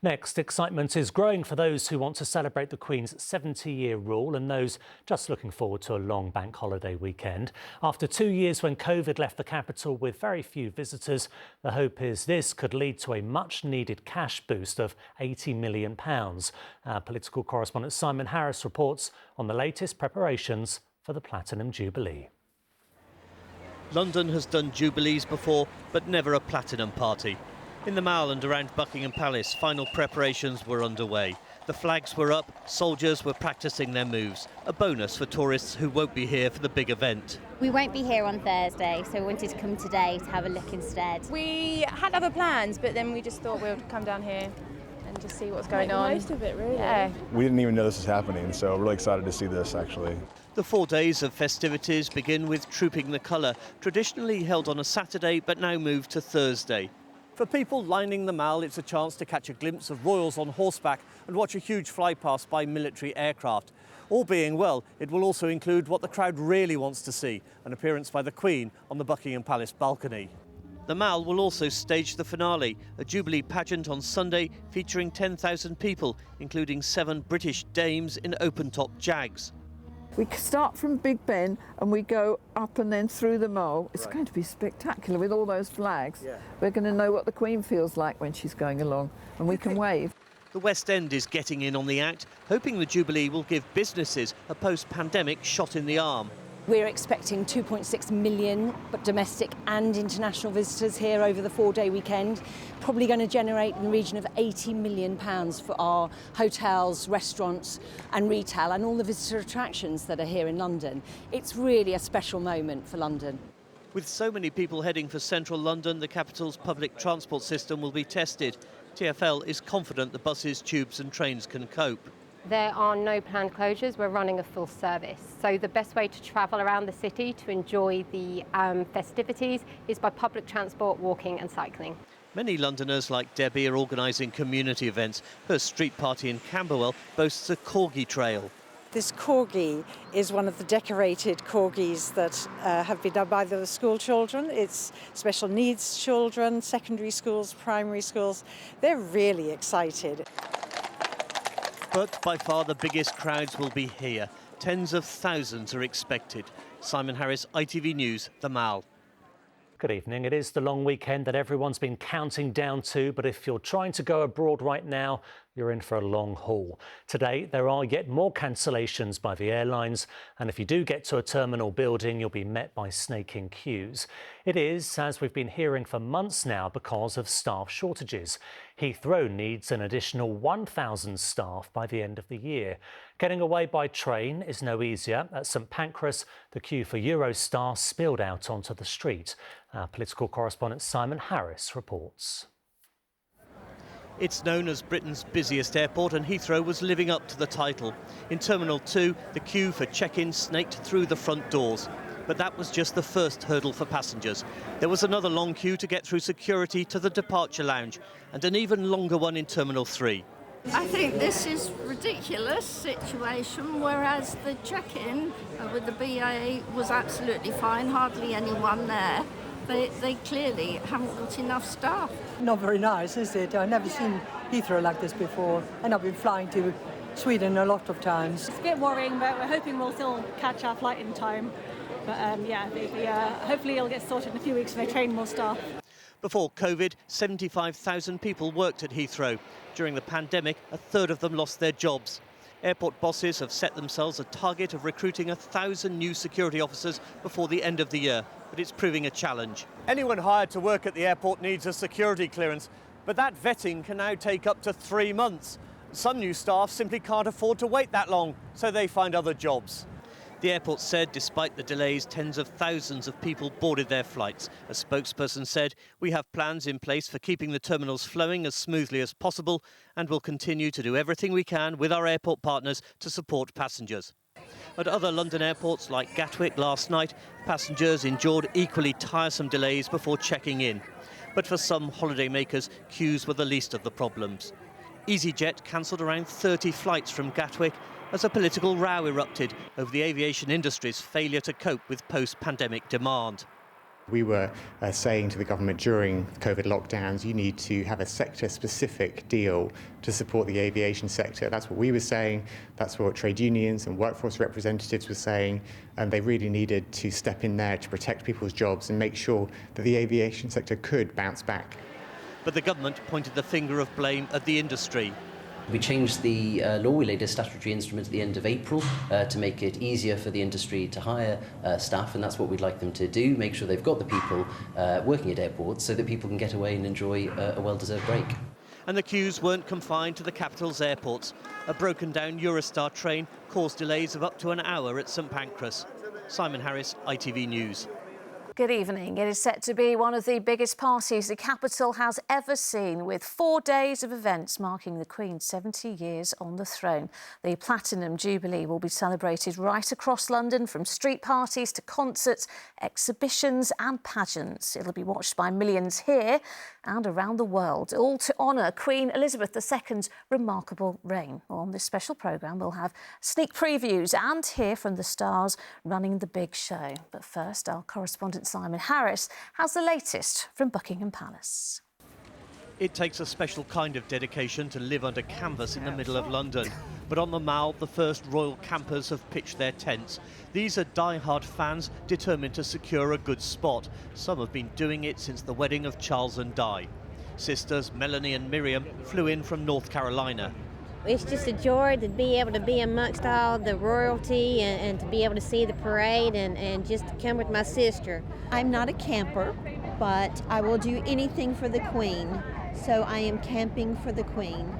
Next, excitement is growing for those who want to celebrate the Queen's 70-year rule and those just looking forward to a long bank holiday weekend. After 2 years when COVID left the capital with very few visitors, the hope is this could lead to a much-needed cash boost of £80 million. Our political correspondent Simon Harris reports on the latest preparations for the Platinum Jubilee. London has done jubilees before, but never a platinum party. In the Mall and around Buckingham Palace, final preparations were underway. The flags were up, soldiers were practising their moves, a bonus for tourists who won't be here for the big event. We won't be here on Thursday, so we wanted to come today to have a look instead. We had other plans, but then we just thought we would come down here and just see what's going on. Most of it, really. Yeah. We didn't even know this was happening, so we're really excited to see this, actually. The 4 days of festivities begin with Trooping the Colour, traditionally held on a Saturday but now moved to Thursday. For people lining the Mall, it's a chance to catch a glimpse of royals on horseback and watch a huge flypast by military aircraft. All being well, it will also include what the crowd really wants to see, an appearance by the Queen on the Buckingham Palace balcony. The Mall will also stage the finale, a Jubilee pageant on Sunday featuring 10,000 people, including 7 British dames in open-top Jags. We start from Big Ben and we go up and then through the Mall. It's going to be spectacular with all those flags. Yeah. We're going to know what the Queen feels like when she's going along, and we can wave. The West End is getting in on the act, hoping the Jubilee will give businesses a post-pandemic shot in the arm. We're expecting 2.6 million domestic and international visitors here over the 4-day weekend, probably going to generate in the region of £80 million for our hotels, restaurants and retail and all the visitor attractions that are here in London. It's really a special moment for London. With so many people heading for central London, the capital's public transport system will be tested. TfL is confident the buses, tubes and trains can cope. There are no planned closures. We're running a full service. So the best way to travel around the city to enjoy the festivities is by public transport, walking and cycling. Many Londoners like Debbie are organising community events. Her street party in Camberwell boasts a corgi trail. This corgi is one of the decorated corgis that have been done by the school children. It's special needs children, secondary schools, primary schools. They're really excited. But by far the biggest crowds will be here. Tens of thousands are expected. Simon Harris, ITV News, The Mall. Good evening. It is the long weekend that everyone's been counting down to, but if you're trying to go abroad right now, you're in for a long haul. Today, there are yet more cancellations by the airlines, and if you do get to a terminal building, you'll be met by snaking queues. It is, as we've been hearing for months now, because of staff shortages. Heathrow needs an additional 1,000 staff by the end of the year. Getting away by train is no easier. At St Pancras, the queue for Eurostar spilled out onto the street. Our political correspondent Simon Harris reports. It's known as Britain's busiest airport, and Heathrow was living up to the title. In Terminal 2, the queue for check-in snaked through the front doors. But that was just the first hurdle for passengers. There was another long queue to get through security to the departure lounge, and an even longer one in Terminal 3. I think this is a ridiculous situation, whereas the check-in with the BA was absolutely fine, hardly anyone there. They clearly haven't got enough staff. Not very nice, is it? I've never seen Heathrow like this before, and I've been flying to Sweden a lot of times. It's a bit worrying, but we're hoping we'll still catch our flight in time. But hopefully it'll get sorted in a few weeks and they train more staff. Before COVID, 75,000 people worked at Heathrow. During the pandemic, a third of them lost their jobs. Airport bosses have set themselves a target of recruiting 1,000 new security officers before the end of the year, but it's proving a challenge. Anyone hired to work at the airport needs a security clearance, but that vetting can now take up to 3 months. Some new staff simply can't afford to wait that long, so they find other jobs. The airport said despite the delays, tens of thousands of people boarded their flights. A spokesperson said, "We have plans in place for keeping the terminals flowing as smoothly as possible and will continue to do everything we can with our airport partners to support passengers." At other London airports like Gatwick last night, passengers endured equally tiresome delays before checking in. But for some holidaymakers, queues were the least of the problems. EasyJet cancelled around 30 flights from Gatwick as a political row erupted over the aviation industry's failure to cope with post-pandemic demand. We were saying to the government during COVID lockdowns, you need to have a sector-specific deal to support the aviation sector. That's what we were saying. That's what trade unions and workforce representatives were saying. And they really needed to step in there to protect people's jobs and make sure that the aviation sector could bounce back. But the government pointed the finger of blame at the industry. We changed the law, we laid a statutory instrument at the end of April to make it easier for the industry to hire staff, and that's what we'd like them to do, make sure they've got the people working at airports so that people can get away and enjoy a well-deserved break. And the queues weren't confined to the capital's airports. A broken-down Eurostar train caused delays of up to an hour at St Pancras. Simon Harris, ITV News. Good evening. It is set to be one of the biggest parties the capital has ever seen, with 4 days of events marking the Queen's 70 years on the throne. The Platinum Jubilee will be celebrated right across London, from street parties to concerts, exhibitions and pageants. It'll be watched by millions here and around the world, all to honour Queen Elizabeth II's remarkable reign. On this special programme, we'll have sneak previews and hear from the stars running the big show. But first, our correspondent Simon Harris has the latest from Buckingham Palace. It takes a special kind of dedication to live under canvas in the middle of London. But on the Mall, the first royal campers have pitched their tents. These are die-hard fans determined to secure a good spot. Some have been doing it since the wedding of Charles and Di. Sisters Melanie and Miriam flew in from North Carolina. It's just a joy to be able to be amongst all the royalty and to be able to see the parade and just come with my sister. I'm not a camper, but I will do anything for the Queen. So I am camping for the Queen.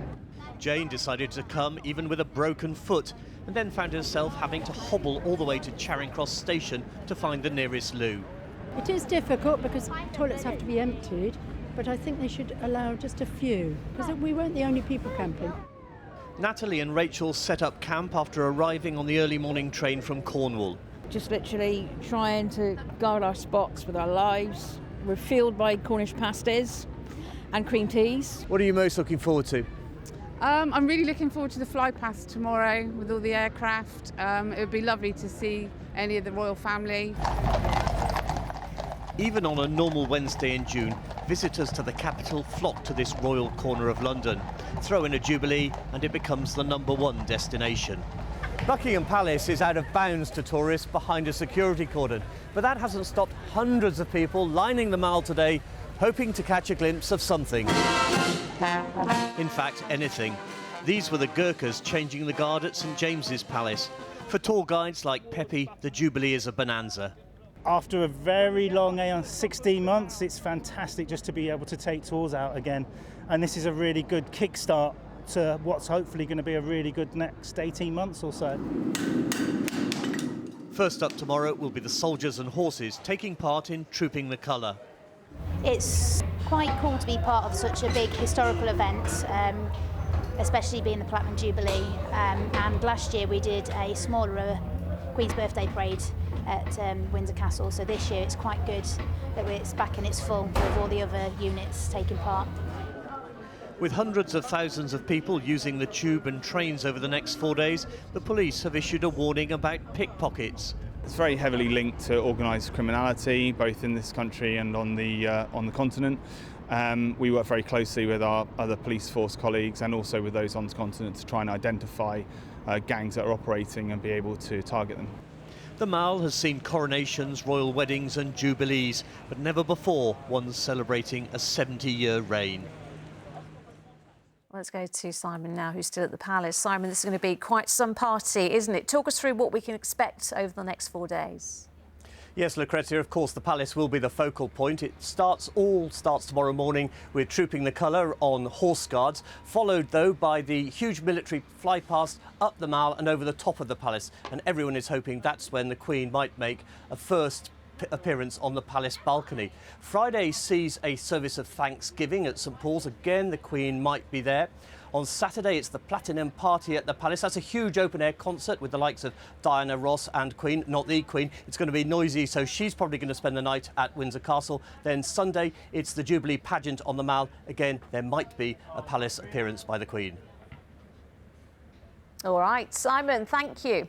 Jane decided to come even with a broken foot, and then found herself having to hobble all the way to Charing Cross Station to find the nearest loo. It is difficult because toilets have to be emptied, but I think they should allow just a few, because we weren't the only people camping. Natalie and Rachel set up camp after arriving on the early morning train from Cornwall. Just literally trying to guard our spots with our lives. We're fueled by Cornish pasties and cream teas. What are you most looking forward to? I'm really looking forward to the fly past tomorrow with all the aircraft. It would be lovely to see any of the royal family. Even on a normal Wednesday in June, visitors to the capital flock to this royal corner of London. Throw in a Jubilee and it becomes the #1 destination. Buckingham Palace is out of bounds to tourists behind a security cordon, but that hasn't stopped hundreds of people lining the Mall today, hoping to catch a glimpse of something. In fact, anything. These were the Gurkhas changing the guard at St James's Palace. For tour guides like Peppy, the Jubilee is a bonanza. After a very long 16 months, it's fantastic just to be able to take tours out again. And this is a really good kickstart to what's hopefully going to be a really good next 18 months or so. First up tomorrow will be the soldiers and horses taking part in Trooping the Colour. It's quite cool to be part of such a big historical event, especially being the Platinum Jubilee. And last year we did a smaller Queen's Birthday Parade at Windsor Castle, so this year it's quite good that it's back in its full with all the other units taking part. With hundreds of thousands of people using the tube and trains over the next 4 days, the police have issued a warning about pickpockets. It's very heavily linked to organised criminality, both in this country and on the continent. We work very closely with our other police force colleagues and also with those on the continent to try and identify gangs that are operating and be able to target them. The Mall has seen coronations, royal weddings and jubilees, but never before one celebrating a 70-year reign. Let's go to Simon now, who's still at the Palace. Simon, this is going to be quite some party, isn't it? Talk us through what we can expect over the next 4 days. Yes, Lucrezia, of course, the Palace will be the focal point. It all starts tomorrow morning with Trooping the Colour on Horse Guards, followed, though, by the huge military flypast up the Mall and over the top of the Palace. And everyone is hoping that's when the Queen might make a first appearance on the Palace balcony. Friday sees a service of thanksgiving at St Paul's. Again, the Queen might be there. On Saturday, it's the Platinum Party at the Palace. That's a huge open-air concert with the likes of Diana Ross and Queen, not the Queen. It's going to be noisy, so she's probably going to spend the night at Windsor Castle. Then Sunday, it's the Jubilee pageant on the Mall. Again, there might be a Palace appearance by the Queen. All right, Simon, thank you.